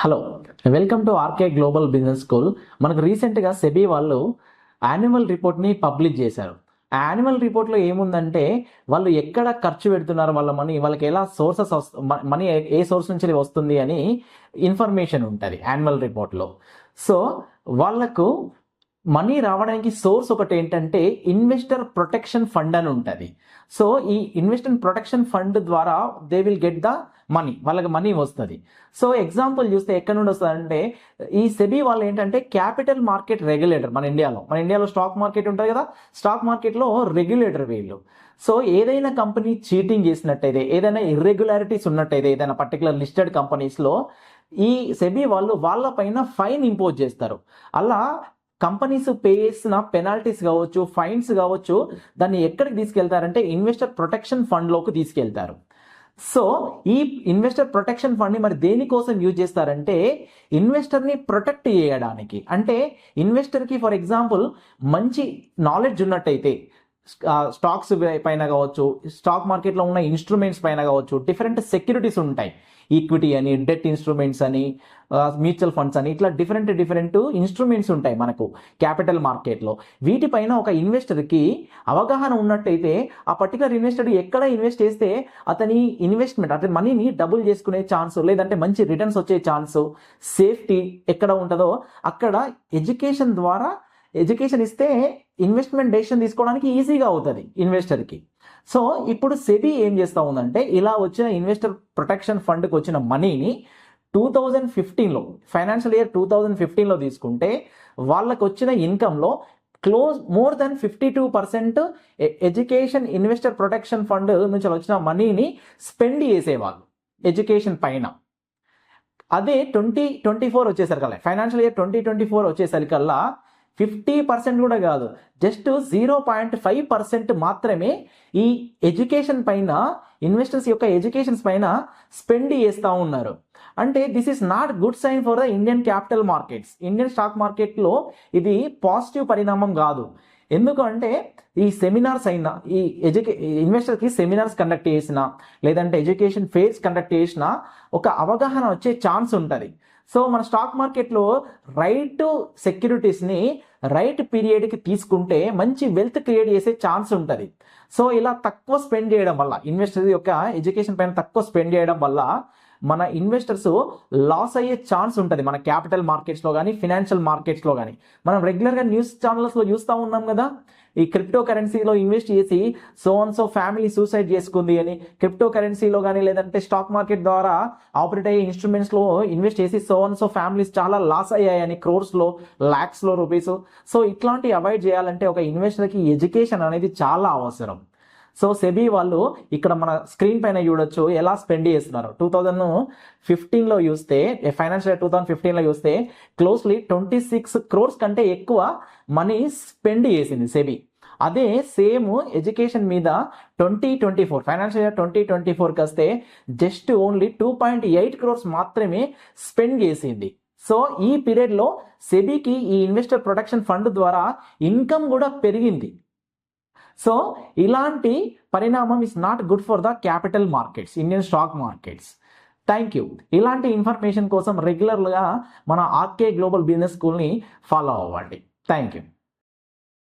Hello, welcome to RK global business school. మనకు రీసెంట్గా SEBI వాళ్ళు యాన్యువల్ రిపోర్ట్ని పబ్లిష్ చేశారు. ఆ యాన్యువల్ రిపోర్ట్లో ఏముందంటే వాళ్ళు ఎక్కడ ఖర్చు పెడుతున్నారు వాళ్ళ మనీ, వాళ్ళకి ఎలా సోర్సెస్ మనీ ఏ సోర్స్ నుంచి వస్తుంది అని ఇన్ఫర్మేషన్ ఉంటుంది యాన్యువల్ రిపోర్ట్లో. సో వాళ్ళకు మనీ రావడానికి సోర్స్ ఒకటి ఏంటంటే ఇన్వెస్టర్ ప్రొటెక్షన్ ఫండ్ అని ఉంటుంది. సో ఈ ఇన్వెస్టర్ ప్రొటెక్షన్ ఫండ్ ద్వారా they will get the money, వాళ్ళకి మనీ వస్తుంది. సో ఎగ్జాంపుల్ చూస్తే ఎక్కడ నుండి వస్తుందంటే ఈ సెబీ వాళ్ళు ఏంటంటే క్యాపిటల్ మార్కెట్ రెగ్యులేటర్. మన ఇండియాలో స్టాక్ మార్కెట్ ఉంటుంది కదా, స్టాక్ మార్కెట్లో రెగ్యులేటర్ వీళ్ళు. సో ఏదైనా కంపెనీ చీటింగ్ చేసినట్టయితే, ఏదైనా ఇర్రెగ్యులారిటీస్ ఉన్నట్టయితే ఏదైనా పర్టికులర్ లిస్టెడ్ కంపెనీస్లో ఈ సెబీ వాళ్ళు వాళ్ళ పైన ఫైన్ ఇంపోజ్ చేస్తారు. అలా కంపెనీస్ పే చేసిన పెనాల్టీస్ కావచ్చు, ఫైన్స్ కావచ్చు, దాన్ని ఎక్కడికి తీసుకెళ్తారంటే ఇన్వెస్టర్ ప్రొటెక్షన్ ఫండ్లోకి తీసుకెళ్తారు. సో ఈ ఇన్వెస్టర్ ప్రొటెక్షన్ ఫండ్ని మరి దేనికోసం యూజ్ చేస్తారంటే ఇన్వెస్టర్ని ప్రొటెక్ట్ చేయడానికి. అంటే ఇన్వెస్టర్కి ఫర్ ఎగ్జాంపుల్ మంచి నాలెడ్జ్ ఉన్నట్టయితే స్టాక్స్ పైన కావచ్చు, స్టాక్ మార్కెట్లో ఉన్న ఇన్స్ట్రుమెంట్స్ పైన కావచ్చు, డిఫరెంట్ సెక్యూరిటీస్ ఉంటాయి. ఈక్విటీ అని, డెట్ ఇన్స్ట్రుమెంట్స్ అని, మ్యూచువల్ ఫండ్స్ అని, ఇట్లా డిఫరెంట్ ఇన్స్ట్రుమెంట్స్ ఉంటాయి మనకు క్యాపిటల్ మార్కెట్లో. వీటిపైన ఒక ఇన్వెస్టర్కి అవగాహన ఉన్నట్టయితే ఆ పర్టికులర్ ఇన్వెస్టర్ ఎక్కడ ఇన్వెస్ట్ చేస్తే అతని ఇన్వెస్ట్మెంట్, అతని మనీని డబుల్ చేసుకునే ఛాన్స్, లేదంటే మంచి రిటర్న్స్ వచ్చే ఛాన్స్, సేఫ్టీ ఎక్కడ ఉంటుందో అక్కడ ఎడ్యుకేషన్ ఇస్తే ఇన్వెస్ట్మెంట్ డెసిషన్ తీసుకోవడానికి ఈజీగా అవుతుంది ఇన్వెస్టర్కి. సో ఇప్పుడు సెబీ ఏం చేస్తూ ఉందంటే ఇలా వచ్చిన ఇన్వెస్టర్ ప్రొటెక్షన్ ఫండ్కి వచ్చిన మనీని 2015లో, ఫైనాన్షియల్ ఇయర్ 2015లో తీసుకుంటే వాళ్ళకు వచ్చిన ఇన్కంలో more than 52% education investor protection fund నుంచి వచ్చిన మనీని స్పెండ్ చేసేవాళ్ళు ఎడ్యుకేషన్ పైన. అదే 2024 వచ్చేసరికల్లా, ఫైనాన్షియల్ ఇయర్ 2024 వచ్చేసరికల్లా 50% కూడా కాదు, జస్ట్ 0.5% మాత్రమే ఈ ఎడ్యుకేషన్ పైన, ఇన్వెస్టర్స్ యొక్క ఎడ్యుకేషన్స్ పైన స్పెండ్ చేస్తూ ఉన్నారు. అంటే this is not good sign for the Indian capital markets. Indian stock మార్కెట్లో ఇది పాజిటివ్ పరిణామం కాదు. ఎందుకంటే ఈ సెమినార్స్ అయినా, ఈ ఇన్వెస్టర్కి సెమినార్స్ కండక్ట్ చేసినా, లేదంటే ఎడ్యుకేషన్ ఫేర్స్ కండక్ట్ చేసినా ఒక అవగాహన వచ్చే ఛాన్స్ ఉంటుంది. సో మన స్టాక్ మార్కెట్లో రైట్ సెక్యూరిటీస్ని రైట్ పీరియడ్కి తీసుకుంటే మంచి వెల్త్ క్రియేట్ చేసే ఛాన్స్ ఉంటుంది. సో ఇలా తక్కువ స్పెండ్ చేయడం వల్ల, ఇన్వెస్టర్ యొక్క ఎడ్యుకేషన్ పైన తక్కువ స్పెండ్ చేయడం వల్ల మన ఇన్వెస్టర్స్ లాస్ అయ్యే ఛాన్స్ ఉంటుంది మన క్యాపిటల్ మార్కెట్స్లో కానీ, ఫినాన్షియల్ మార్కెట్స్లో కానీ. మనం రెగ్యులర్గా న్యూస్ ఛానల్స్లో చూస్తూ ఉన్నాం కదా, ఈ క్రిప్టో కరెన్సీలో ఇన్వెస్ట్ చేసి సో ఫ్యామిలీ సూసైడ్ చేసుకుంది అని, క్రిప్టో కరెన్సీలో కానీ లేదంటే స్టాక్ మార్కెట్ ద్వారా ఆపరేట్ అయ్యే ఇన్స్ట్రుమెంట్స్లో ఇన్వెస్ట్ చేసి సో ఫ్యామిలీస్ చాలా లాస్ అయ్యాయని, క్రోర్స్లో, ల్యాక్స్లో రూపీస్. సో ఇట్లాంటివి అవాయిడ్ చేయాలంటే ఒక ఇన్వెస్టర్కి ఎడ్యుకేషన్ అనేది చాలా అవసరం. సో సెబీ వాళ్ళు ఇక్కడ మన స్క్రీన్ పైన చూడొచ్చు ఎలా స్పెండ్ చేస్తున్నారు. 2015లో చూస్తే, ఫైనాన్షియల్ ఇయర్ 2015లో చూస్తే క్లోజ్లీ 26 crores కంటే ఎక్కువ మనీ స్పెండ్ చేసింది సెబీ. అదే సేమ్ ఎడ్యుకేషన్ మీద 2024 ఫైనాన్షియల్ ఇయర్ 2024కి వస్తే జస్ట్ ఓన్లీ 2.8 crores మాత్రమే స్పెండ్ చేసింది. సో ఈ పీరియడ్లో సెబీకి ఈ ఇన్వెస్టర్ ప్రొటెక్షన్ ఫండ్ ద్వారా ఇన్కమ్ కూడా పెరిగింది. సో ఇలాంటి పరిణామం is not good for the capital markets, Indian stock markets. Thank you. ఇలాంటి ఇన్ఫర్మేషన్ కోసం రెగ్యులర్గా మన ఆర్కే గ్లోబల్ బిజినెస్ స్కూల్ని ఫాలో అవ్వండి. Thank you.